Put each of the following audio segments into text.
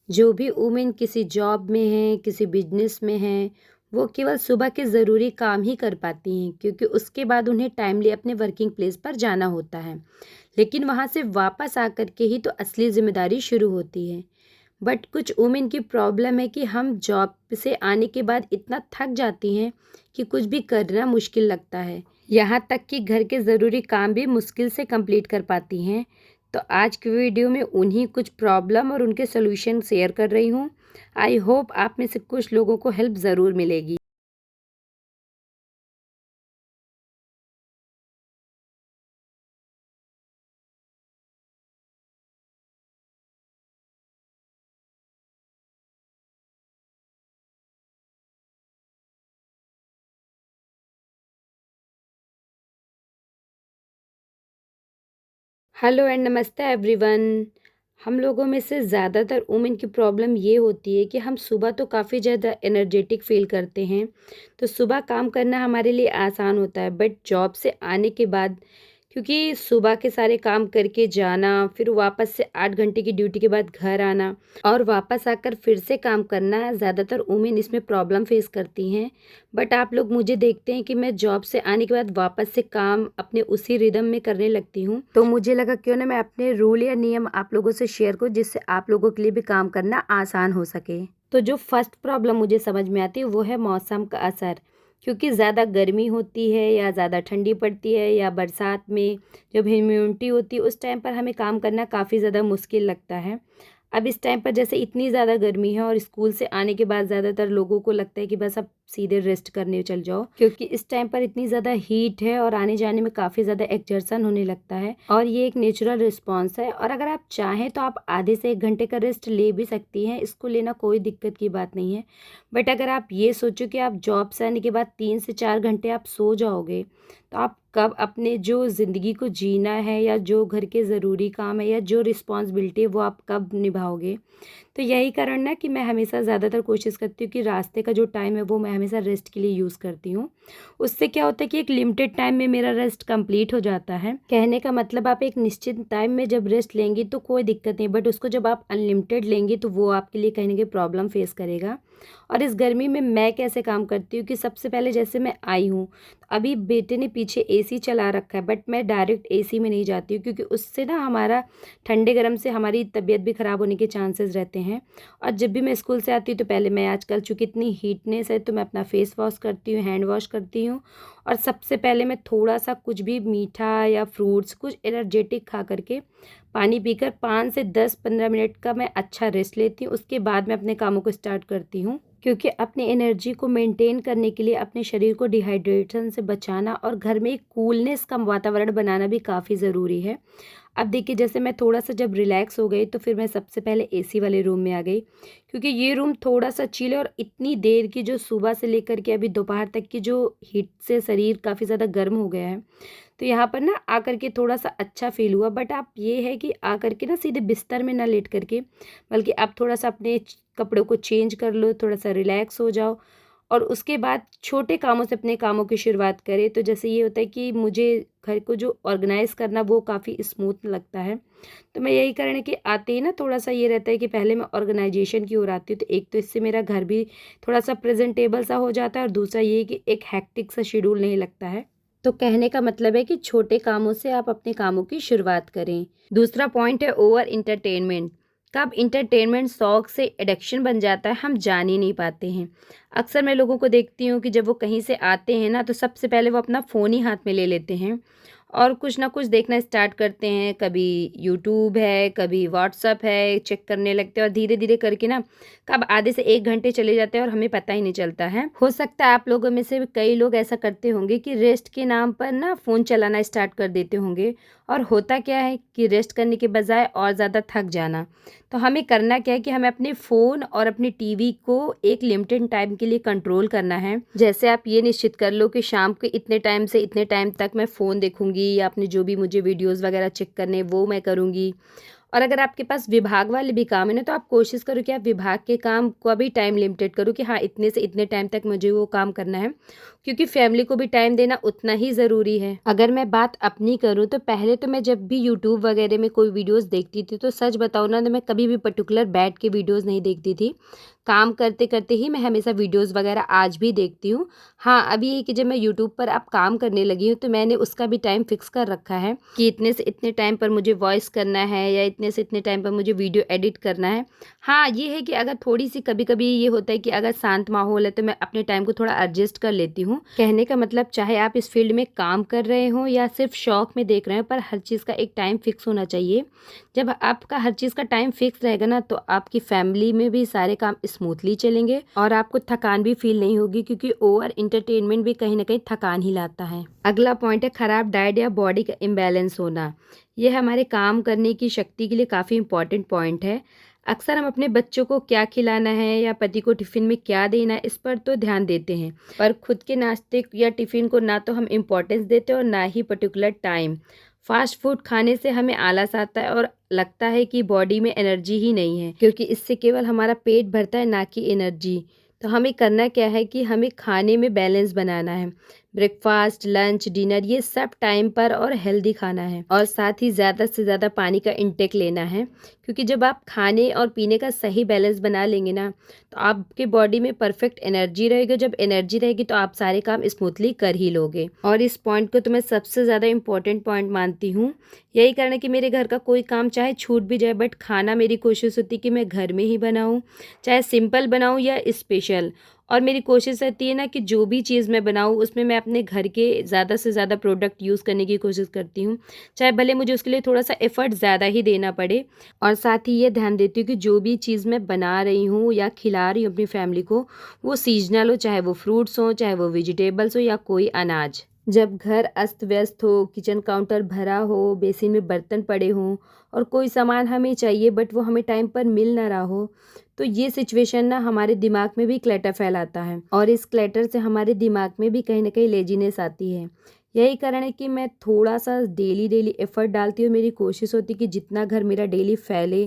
जो भी वुमेन किसी जॉब में हैं, किसी बिजनेस में हैं, वो केवल सुबह के ज़रूरी काम ही कर पाती हैं क्योंकि उसके बाद उन्हें टाइमली अपने वर्किंग प्लेस पर जाना होता है। लेकिन वहाँ से वापस आकर के ही तो असली ज़िम्मेदारी शुरू होती है। बट कुछ वुमेन की प्रॉब्लम है कि हम जॉब से आने के बाद इतना थक जाती हैं कि कुछ भी करना मुश्किल लगता है। यहाँ तक कि घर के ज़रूरी काम भी मुश्किल से कंप्लीट कर पाती हैं। तो आज की वीडियो में उन्हीं कुछ प्रॉब्लम और उनके सॉल्यूशन शेयर कर रही हूँ। आई होप आप में से कुछ लोगों को हेल्प ज़रूर मिलेगी। हेलो एंड नमस्ते एवरीवन। हम लोगों में से ज़्यादातर वुमेन की प्रॉब्लम ये होती है कि हम सुबह तो काफ़ी ज़्यादा एनर्जेटिक फ़ील करते हैं, तो सुबह काम करना हमारे लिए आसान होता है। बट जॉब से आने के बाद क्योंकि सुबह के सारे काम करके जाना, फिर वापस से 8 घंटे की ड्यूटी के बाद घर आना और वापस आकर फिर से काम करना, ज़्यादातर वुमेन इसमें प्रॉब्लम फ़ेस करती हैं। बट आप लोग मुझे देखते हैं कि मैं जॉब से आने के बाद वापस से काम अपने उसी रिदम में करने लगती हूँ, तो मुझे लगा क्यों ना मैं अपने रूल या नियम आप लोगों से शेयर करूँ जिससे आप लोगों के लिए भी काम करना आसान हो सके। तो जो फर्स्ट प्रॉब्लम मुझे समझ में आती है वो है मौसम का असर। क्योंकि ज़्यादा गर्मी होती है या ज़्यादा ठंडी पड़ती है या बरसात में जब ह्यूमिडिटी होती है उस टाइम पर हमें काम करना काफ़ी ज़्यादा मुश्किल लगता है। अब इस टाइम पर जैसे इतनी ज़्यादा गर्मी है और स्कूल से आने के बाद ज़्यादातर लोगों को लगता है कि बस अब सीधे रेस्ट करने चल जाओ, क्योंकि इस टाइम पर इतनी ज़्यादा हीट है और आने जाने में काफ़ी ज़्यादा एक्सर्शन होने लगता है और ये एक नेचुरल रिस्पॉन्स है। और अगर आप चाहें तो आप आधे से 1 घंटे का रेस्ट ले भी सकती हैं, इसको लेना कोई दिक्कत की बात नहीं है। बट अगर आप ये सोचो कि आप जॉब से आने के बाद 3 से 4 घंटे आप सो जाओगे, तो आप कब अपने जो ज़िंदगी को जीना है या जो घर के ज़रूरी काम है या जो रिस्पॉन्सिबिलिटी है वो आप कब निभाओगे। तो यही कारण ना कि मैं हमेशा ज़्यादातर कोशिश करती हूँ कि रास्ते का जो टाइम है वो मैं हमेशा रेस्ट के लिए यूज़ करती हूँ। उससे क्या होता है कि एक लिमिटेड टाइम में मेरा रेस्ट कंप्लीट हो जाता है। कहने का मतलब आप एक निश्चित टाइम में जब रेस्ट लेंगी तो कोई दिक्कत नहीं, बट उसको जब आप अनलिमिटेड लेंगी तो वो आपके लिए कहीं ना कहीं प्रॉब्लम फेस करेगा। और इस गर्मी में मैं कैसे काम करती हूँ कि सबसे पहले जैसे मैं आई हूँ, अभी बेटे ने पीछे एसी चला रखा है, बट मैं डायरेक्ट एसी में नहीं जाती हूँ क्योंकि उससे ना हमारा ठंडे गर्म से हमारी तबीयत भी ख़राब होने के चांसेस रहते हैं। और जब भी मैं स्कूल से आती हूँ तो पहले मैं आजकल चूँकि इतनी हीटनेस है तो मैं अपना फेस वॉश करती हूँ, हैंड वॉश करती हूँ और सबसे पहले मैं थोड़ा सा कुछ भी मीठा या फ्रूट्स कुछ एनर्जेटिक खा करके पानी पीकर 5 से 10-15 मिनट का मैं अच्छा रेस्ट लेती हूँ। उसके बाद मैं अपने कामों को स्टार्ट करती हूँ, क्योंकि अपनी एनर्जी को मेंटेन करने के लिए अपने शरीर को डिहाइड्रेशन से बचाना और घर में एक कूलनेस का वातावरण बनाना भी काफ़ी ज़रूरी है। अब देखिए जैसे मैं थोड़ा-सा जब रिलैक्स हो गई तो फिर मैं सबसे पहले एसी वाले रूम में आ गई, क्योंकि ये रूम थोड़ा-सा चिल है और इतनी देर की जो सुबह से लेकर के अभी दोपहर तक की जो हीट से शरीर काफ़ी ज़्यादा गर्म हो गया है, तो यहाँ पर ना आकर के थोड़ा-सा अच्छा फ़ील हुआ। बट आप ये है कि आकर के ना सीधे बिस्तर में ना लेट करके, बल्कि आप थोड़ा-सा अपने कपड़ों को चेंज कर लो, थोड़ा-सा रिलैक्स हो जाओ और उसके बाद छोटे कामों से अपने कामों की शुरुआत करें। तो जैसे ये होता है कि मुझे घर को जो ऑर्गेनाइज़ करना वो काफ़ी स्मूथ लगता है। तो मैं यही कारण है कि आते ही ना थोड़ा-सा ये रहता है कि पहले मैं ऑर्गेनाइज़ेशन की ओर आती हूँ, तो एक तो इससे मेरा घर भी थोड़ा-सा प्रेज़ेंटेबल सा हो जाता है और दूसरा ये है कि एक हेक्टिक सा शेड्यूल नहीं लगता है। तो कहने का मतलब है कि छोटे कामों से आप अपने कामों की शुरुआत करें। दूसरा पॉइंट है ओवर एंटरटेनमेंट। कब एंटरटेनमेंट शौक से एडिक्शन बन जाता है हम जान ही नहीं पाते हैं। अक्सर मैं लोगों को देखती हूँ कि जब वो कहीं से आते हैं ना तो सबसे पहले वो अपना फ़ोन ही हाथ में ले लेते हैं और कुछ ना कुछ देखना स्टार्ट करते हैं। कभी यूट्यूब है, कभी व्हाट्सएप है, चेक करने लगते हैं और धीरे-धीरे करके ना कब आधे से 1 घंटे चले जाते हैं और हमें पता ही नहीं चलता है। हो सकता है आप लोगों में से भी कई लोग ऐसा करते होंगे कि रेस्ट के नाम पर ना फ़ोन चलाना स्टार्ट कर देते होंगे और होता क्या है कि रेस्ट करने के बजाय और ज़्यादा थक जाना। तो हमें करना क्या है कि हमें अपने फ़ोन और अपनी टीवी को एक लिमिटेड टाइम के लिए कंट्रोल करना है। जैसे आप ये निश्चित कर लो कि शाम के इतने टाइम से इतने टाइम तक मैं फ़ोन देखूँगी या अपने जो भी मुझे वीडियोज़ वगैरह चेक करने वो मैं करूँगी। और अगर आपके पास विभाग वाले भी काम है ना, तो आप कोशिश करो कि आप विभाग के काम को भी टाइम लिमिटेड करो कि हाँ, इतने से इतने टाइम तक मुझे वो काम करना है, क्योंकि फैमिली को भी टाइम देना उतना ही ज़रूरी है। अगर मैं बात अपनी करूँ तो पहले तो मैं जब भी यूट्यूब वगैरह में कोई वीडियोज़ देखती थी, तो सच बताऊँ ना, तो मैं कभी भी पर्टिकुलर बैठ के वीडियोज़ नहीं देखती थी। काम करते करते ही मैं हमेशा वीडियोज़ वगैरह आज भी देखती हूँ। हाँ, अभी ये कि जब मैं यूट्यूब पर अब काम करने लगी हूँ, तो मैंने उसका भी टाइम फिक्स कर रखा है कि इतने से इतने टाइम पर मुझे वॉइस करना है या इतने से इतने टाइम पर मुझे वीडियो एडिट करना है। हाँ, ये है कि अगर थोड़ी-सी कभी-कभी ये होता है कि अगर शांत माहौल है, तो मैं अपने टाइम को थोड़ा एडजस्ट कर लेती हूँ। कहने का मतलब, चाहे आप इस फील्ड में काम कर रहे हों या सिर्फ शौक में देख रहे हो, पर हर चीज़ का एक टाइम फिक्स होना चाहिए। जब आपका हर चीज़ का टाइम फिक्स रहेगा ना, तो आपकी फैमिली में भी सारे काम स्मूथली चलेंगे और आपको थकान भी फील नहीं होगी, क्योंकि ओवर इंटरटेनमेंट भी कहीं ना कहीं थकान ही लाता है। अगला पॉइंट है खराब डाइट या बॉडी का इम्बैलेंस होना। यह हमारे काम करने की शक्ति के लिए काफ़ी इंपॉर्टेंट पॉइंट है। अक्सर हम अपने बच्चों को क्या खिलाना है या पति को टिफ़िन में क्या देना है, इस पर तो ध्यान देते हैं, पर खुद के नाश्ते या टिफ़िन को ना तो हम इम्पोर्टेंस देते और ना ही पर्टिकुलर टाइम। फास्ट फूड खाने से हमें आलस आता है और लगता है कि बॉडी में एनर्जी ही नहीं है, क्योंकि इससे केवल हमारा पेट भरता है, ना कि एनर्जी। तो हमें करना क्या है कि हमें खाने में बैलेंस बनाना है। ब्रेकफास्ट, लंच, डिनर, ये सब टाइम पर और हेल्दी खाना है, और साथ ही ज़्यादा से ज़्यादा पानी का इंटेक लेना है, क्योंकि जब आप खाने और पीने का सही बैलेंस बना लेंगे ना, तो आपके बॉडी में परफेक्ट एनर्जी रहेगी। जब एनर्जी रहेगी तो आप सारे काम स्मूथली कर ही लोगे। और इस पॉइंट को तो मैं सबसे ज़्यादा इंपॉर्टेंट पॉइंट मानती हूँ। यही कारण है कि मेरे घर का कोई काम चाहे छूट भी जाए, बट खाना मेरी कोशिश होती है कि मैं घर में ही बनाऊँ, चाहे सिंपल बनाऊँ या स्पेशल। और मेरी कोशिश रहती है ना कि जो भी चीज़ मैं बनाऊँ, उसमें मैं अपने घर के ज़्यादा से ज़्यादा प्रोडक्ट यूज़ करने की कोशिश करती हूँ, चाहे भले मुझे उसके लिए थोड़ा सा एफ़र्ट ज़्यादा ही देना पड़े। और साथ ही ये ध्यान देती हूँ कि जो भी चीज़ मैं बना रही हूँ या खिला रही हूँ अपनी फैमिली को, वो सीजनल हो, चाहे वो फ्रूट्स हों, चाहे वो वेजिटेबल्स हो या कोई अनाज। जब घर अस्त व्यस्त हो, किचन काउंटर भरा हो, बेसिन में बर्तन पड़े हों और कोई सामान हमें चाहिए बट वो हमें टाइम पर मिल ना रहा हो, तो ये सिचुएशन ना हमारे दिमाग में भी क्लटर फैलाता है, और इस क्लटर से हमारे दिमाग में भी कहीं ना कहीं लेजीनेस आती है। यही कारण है कि मैं थोड़ा सा डेली एफर्ट डालती हूँ। मेरी कोशिश होती है कि जितना घर मेरा डेली फैले,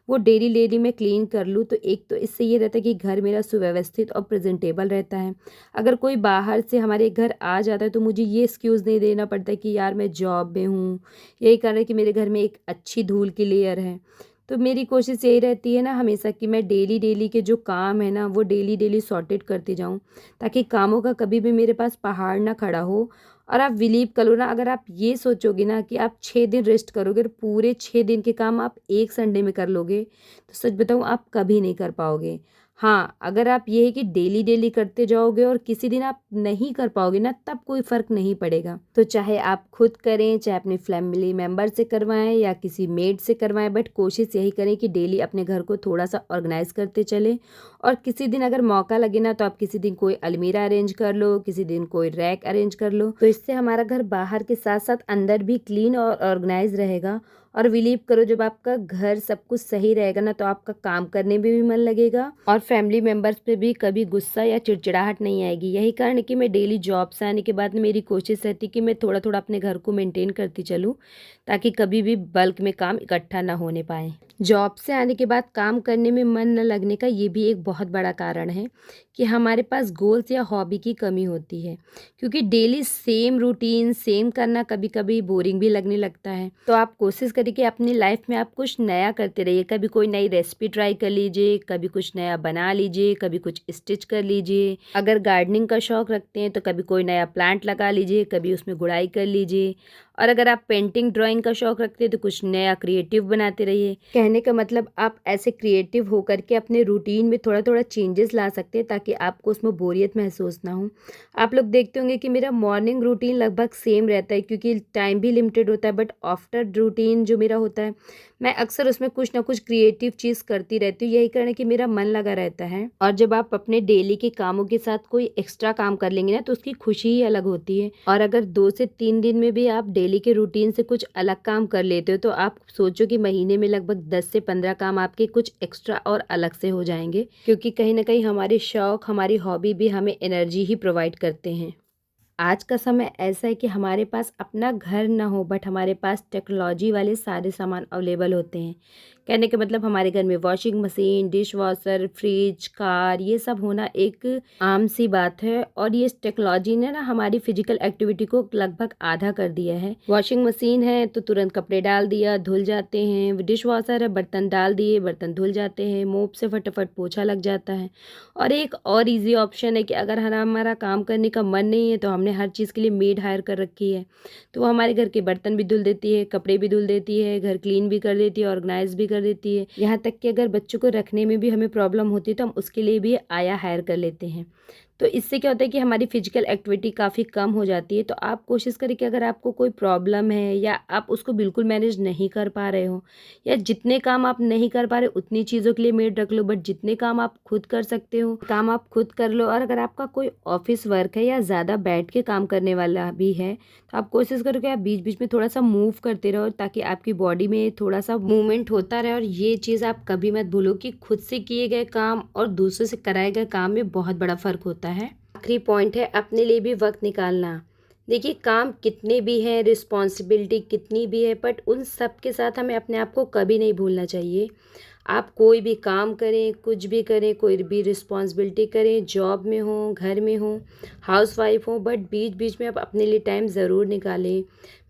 वो डेली मैं क्लीन कर लूँ। तो एक तो इससे ये रहता है कि घर मेरा सुव्यवस्थित और प्रेजेंटेबल रहता है। अगर कोई बाहर से हमारे घर आ जाता है, तो मुझे ये एक्सक्यूज़ नहीं देना पड़ता कि यार मैं जॉब में हूँ। यही कारण है कि मेरे घर में एक अच्छी धूल की लेयर है। तो मेरी कोशिश यही रहती है ना हमेशा, कि मैं डेली के जो काम है ना, वो डेली सॉर्टेड करती जाऊँ, ताकि कामों का कभी भी मेरे पास पहाड़ ना खड़ा हो। और आप बिलीव करो ना, अगर आप ये सोचोगे ना कि आप 6 दिन रेस्ट करोगे और पूरे 6 दिन के काम आप एक संडे में कर लोगे, तो सच बताऊँ, आप कभी नहीं कर पाओगे। हाँ, अगर आप ये है कि डेली करते जाओगे और किसी दिन आप नहीं कर पाओगे ना, तब कोई फ़र्क नहीं पड़ेगा। तो चाहे आप खुद करें, चाहे अपने फैमिली मेम्बर से करवाएं या किसी मेड से करवाएं, बट कोशिश यही करें कि डेली अपने घर को थोड़ा सा ऑर्गेनाइज करते चलें। और किसी दिन अगर मौका लगे ना, तो आप किसी दिन कोई अलमीरा अरेंज कर लो, किसी दिन कोई रैक अरेंज कर लो। तो इससे हमारा घर बाहर के साथ साथ अंदर भी क्लीन और ऑर्गेनाइज रहेगा। और बिलीव करो, जब आपका घर सब कुछ सही रहेगा ना, तो आपका काम करने में भी मन लगेगा और फैमिली मेम्बर्स पे भी कभी गुस्सा या चिड़चिड़ाहट नहीं आएगी। यही कारण है कि मैं डेली जॉब से आने के बाद मेरी कोशिश रहती कि मैं थोड़ा अपने घर को मेंटेन करती चलूँ, ताकि कभी भी बल्क में काम इकट्ठा ना होने पाए। जॉब से आने के बाद काम करने में मन न लगने का ये भी एक बहुत बड़ा कारण है कि हमारे पास गोल्स या हॉबी की कमी होती है, क्योंकि डेली सेम रूटीन सेम करना कभी कभी बोरिंग भी लगने लगता है। तो आप कोशिश करिए कि अपनी लाइफ में आप कुछ नया करते रहिए। कभी कोई नई रेसिपी ट्राई कर लीजिए, कभी कुछ नया बना लीजिए, कभी कुछ स्टिच कर लीजिए। अगर गार्डनिंग का शौक रखते हैं तो कभी कोई नया प्लांट लगा लीजिए, कभी उसमें गुड़ाई कर लीजिए। और अगर आप पेंटिंग ड्राइंग का शौक रखते हैं तो कुछ नया क्रिएटिव बनाते रहिए। कहने का मतलब, आप ऐसे क्रिएटिव होकर के अपने रूटीन में थोड़ा चेंजेस ला सकते हैं, ताकि आपको उसमें बोरियत महसूस ना हो। आप लोग देखते होंगे कि मेरा मॉर्निंग रूटीन लगभग सेम रहता है, क्योंकि टाइम भी लिमिटेड होता है, बट आफ्टर रूटीन जो मेरा होता है, मैं अक्सर उसमें कुछ ना कुछ क्रिएटिव चीज़ करती रहती हूँ। यही कारण है कि मेरा मन लगा रहता है। और जब आप अपने डेली के कामों के साथ कोई एक्स्ट्रा काम कर लेंगे ना, तो उसकी खुशी ही अलग होती है। और अगर 2 से 3 दिन में भी आप डेली के रूटीन से कुछ अलग काम कर लेते हो, तो आप सोचो कि महीने में लगभग 10 से 15 काम आपके कुछ एक्स्ट्रा और अलग से हो जाएंगे, क्योंकि कहीं ना कहीं हमारे शौक, हमारी हॉबी भी हमें एनर्जी ही प्रोवाइड करते हैं। आज का समय ऐसा है कि हमारे पास अपना घर ना हो बट हमारे पास टेक्नोलॉजी वाले सारे सामान अवेलेबल होते हैं। कहने का मतलब हमारे घर में washing machine, dish washer, fridge, car ये सब होना एक आम सी बात है और ये टेक्नोलॉजी ने ना हमारी फिजिकल एक्टिविटी को लगभग आधा कर दिया है। वॉशिंग मशीन है तो तुरंत कपड़े डाल दिया, धुल जाते हैं। डिश वॉशर है, बर्तन डाल दिए, बर्तन धुल जाते हैं। मोप से फटाफट पोछा लग जाता है। और एक और इजी ऑप्शन है कि अगर हमारा काम करने का मन नहीं है तो हमने हर चीज़ के लिए मेड हायर कर रखी है, तो वो हमारे घर के बर्तन भी धुल देती है, कपड़े भी धुल देती है, घर क्लीन भी कर देती है, ऑर्गेनाइज भी कर देती है। यहाँ तक कि अगर बच्चों को रखने में भी हमें प्रॉब्लम होती है तो हम उसके लिए भी आया हायर कर लेते हैं। तो इससे क्या होता है कि हमारी फिजिकल एक्टिविटी काफ़ी कम हो जाती है। तो आप कोशिश करें कि अगर आपको कोई प्रॉब्लम है या आप उसको बिल्कुल मैनेज नहीं कर पा रहे हो या जितने काम आप नहीं कर पा रहे उतनी चीज़ों के लिए मेड रख लो, बट जितने काम आप खुद कर सकते हो काम आप खुद कर लो। और अगर आपका कोई ऑफिस वर्क है या ज़्यादा बैठ के काम करने वाला भी है तो आप कोशिश करो कि आप बीच बीच में थोड़ा सा मूव करते रहो ताकि आपकी बॉडी में थोड़ा सा मूवमेंट होता रहे। और ये चीज़ आप कभी मत भूलो कि खुद से किए गए काम और दूसरों से कराए गए काम में बहुत बड़ा फ़र्क होता है। आखिरी पॉइंट है अपने लिए भी वक्त निकालना। देखिए काम कितने भी हैं, रिस्पॉन्सिबिलिटी कितनी भी है, बट उन सब के साथ हमें अपने आप को कभी नहीं भूलना चाहिए। आप कोई भी काम करें, कुछ भी करें, कोई भी रिस्पॉन्सिबिलिटी करें, जॉब में हो, घर में हो, हाउसवाइफ हो, बट बीच बीच में आप अपने लिए टाइम ज़रूर निकालें।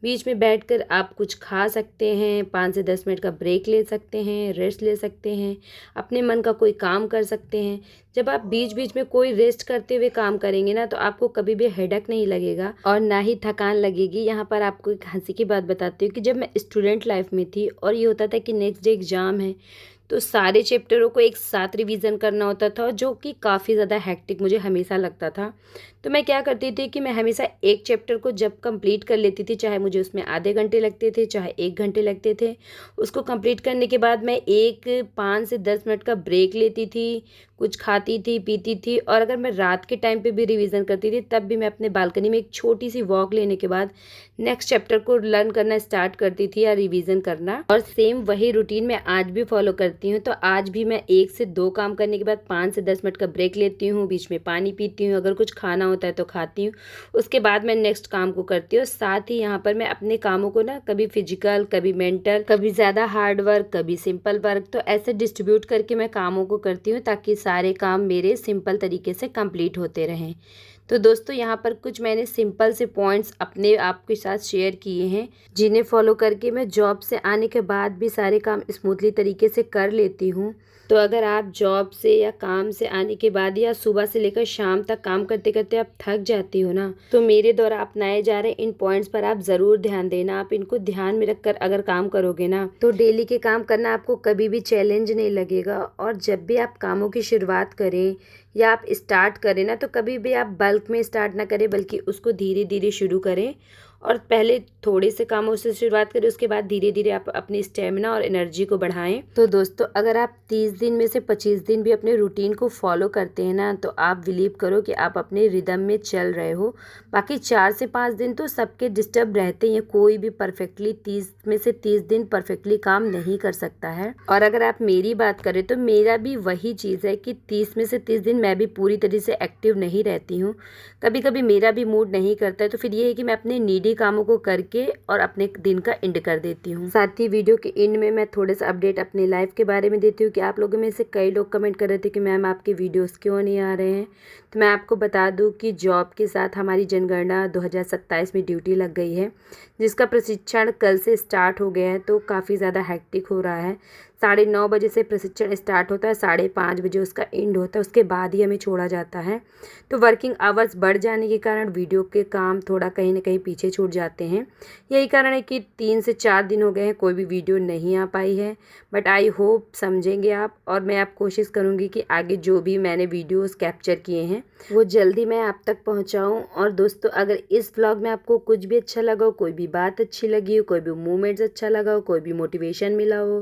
बीच में बैठकर आप कुछ खा सकते हैं, 5 से 10 मिनट का ब्रेक ले सकते हैं, रेस्ट ले सकते हैं, अपने मन का कोई काम कर सकते हैं। जब आप बीच बीच में कोई रेस्ट करते हुए काम करेंगे ना तो आपको कभी भी हेडेक नहीं लगेगा और ना ही थकान लगेगी। यहाँ पर आपको एक हंसी की बात बताती हूँ कि जब मैं स्टूडेंट लाइफ में थी और ये होता था कि नेक्स्ट डे एग्ज़ाम है तो सारे चैप्टरों को एक साथ रिवीजन करना होता था जो कि काफ़ी ज़्यादा हेक्टिक मुझे हमेशा लगता था। तो मैं क्या करती थी कि मैं हमेशा एक चैप्टर को जब कंप्लीट कर लेती थी, चाहे मुझे उसमें आधे घंटे लगते थे चाहे 1 घंटे लगते थे, उसको कंप्लीट करने के बाद मैं 5 से 10 मिनट का ब्रेक लेती थी, कुछ खाती थी, पीती थी। और अगर मैं रात के टाइम पे भी रिवीजन करती थी तब भी मैं अपने बालकनी में एक छोटी सी वॉक लेने के बाद नेक्स्ट चैप्टर को लर्न करना स्टार्ट करती थी या रिवीजन करना। और सेम वही रूटीन मैं आज भी फॉलो करती हूँ। तो आज भी मैं 1 से 2 काम करने के बाद 5 से 10 मिनट का ब्रेक लेती हूँ, बीच में पानी पीती हूँ, अगर कुछ खाना होता है तो खाती हूँ, उसके बाद मैं नेक्स्ट काम को करती हूँ। साथ ही यहाँ पर मैं अपने कामों को ना कभी फिजिकल, कभी मेंटल, कभी ज़्यादा हार्ड वर्क, कभी सिंपल वर्क, तो ऐसे डिस्ट्रीब्यूट करके मैं कामों को करती हूँ ताकि सारे काम मेरे सिंपल तरीके से कंप्लीट होते रहें। तो दोस्तों यहाँ पर कुछ मैंने सिंपल से पॉइंट्स अपने आप के साथ शेयर किए हैं जिन्हें फॉलो करके मैं जॉब से आने के बाद भी सारे काम स्मूथली तरीके से कर लेती हूँ। तो अगर आप जॉब से या काम से आने के बाद या सुबह से लेकर शाम तक काम करते करते आप थक जाती हो ना, तो मेरे द्वारा अपनाए जा रहे इन पॉइंट्स पर आप ज़रूर ध्यान देना। आप इनको ध्यान में रखकर अगर काम करोगे ना तो डेली के काम करना आपको कभी भी चैलेंज नहीं लगेगा। और जब भी आप कामों की शुरुआत करें या आप स्टार्ट करें ना तो कभी भी आप बल्क में स्टार्ट ना करें बल्कि उसको धीरे धीरे शुरू करें और पहले थोड़े से कामों से शुरुआत करें, उसके बाद धीरे धीरे आप अपनी स्टेमिना और एनर्जी को बढ़ाएं। तो दोस्तों अगर आप 30 दिन में से 25 दिन भी अपने रूटीन को फॉलो करते हैं ना तो आप बिलीव करो कि आप अपने रिदम में चल रहे हो। बाकी 4 से 5 दिन तो सबके डिस्टर्ब रहते हैं, कोई भी परफेक्टली 30 में से 30 दिन परफेक्टली काम नहीं कर सकता है। और अगर आप मेरी बात करें तो मेरा भी वही चीज़ है कि 30 में से 30 दिन मैं भी पूरी तरह से एक्टिव नहीं रहती हूँ। कभी कभी मेरा भी मूड नहीं करता है तो फिर ये है कि मैं अपने नीडी कामों को करके और अपने दिन का एंड कर देती हूँ। साथ ही वीडियो के एंड में मैं थोड़ा सा अपडेट अपनी लाइफ के बारे में देती हूँ कि आप लोगों में से कई लोग कमेंट कर रहे थे कि मैम आपके वीडियोस क्यों नहीं आ रहे हैं। तो मैं आपको बता दूँ कि जॉब के साथ हमारी जनगणना 2027 में ड्यूटी लग गई है जिसका प्रशिक्षण कल से स्टार्ट हो गया है। तो काफ़ी ज़्यादा हेक्टिक हो रहा है। 9:30 बजे से प्रशिक्षण स्टार्ट होता है, 5:30 बजे उसका एंड होता है, उसके बाद ही हमें छोड़ा जाता है। तो वर्किंग आवर्स बढ़ जाने के कारण वीडियो के काम थोड़ा कहीं ना कहीं पीछे छूट जाते हैं। यही कारण है कि 3 से 4 दिन हो गए हैं कोई भी वीडियो नहीं आ पाई है, बट आई होप समझेंगे आप। और मैं आप कोशिश करूँगी कि आगे जो भी मैंने वीडियोज़ कैप्चर किए हैं वो जल्दी मैं आप तक पहुँचाऊँ। और दोस्तों अगर इस व्लॉग में आपको कुछ भी अच्छा लगा हो, कोई भी बात अच्छी लगी हो, कोई भी मूवमेंट्स अच्छा लगा हो, कोई भी मोटिवेशन मिला हो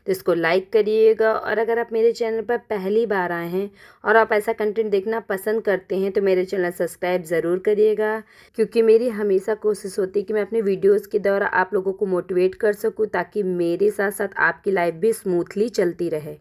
तो इसको लाइक करिएगा। और अगर आप मेरे चैनल पर पहली बार आए हैं और आप ऐसा कंटेंट देखना पसंद करते हैं तो मेरे चैनल सब्सक्राइब ज़रूर करिएगा, क्योंकि मेरी हमेशा कोशिश होती है कि मैं अपने वीडियोस के द्वारा आप लोगों को मोटिवेट कर सकूं ताकि मेरे साथ साथ आपकी लाइफ भी स्मूथली चलती रहे।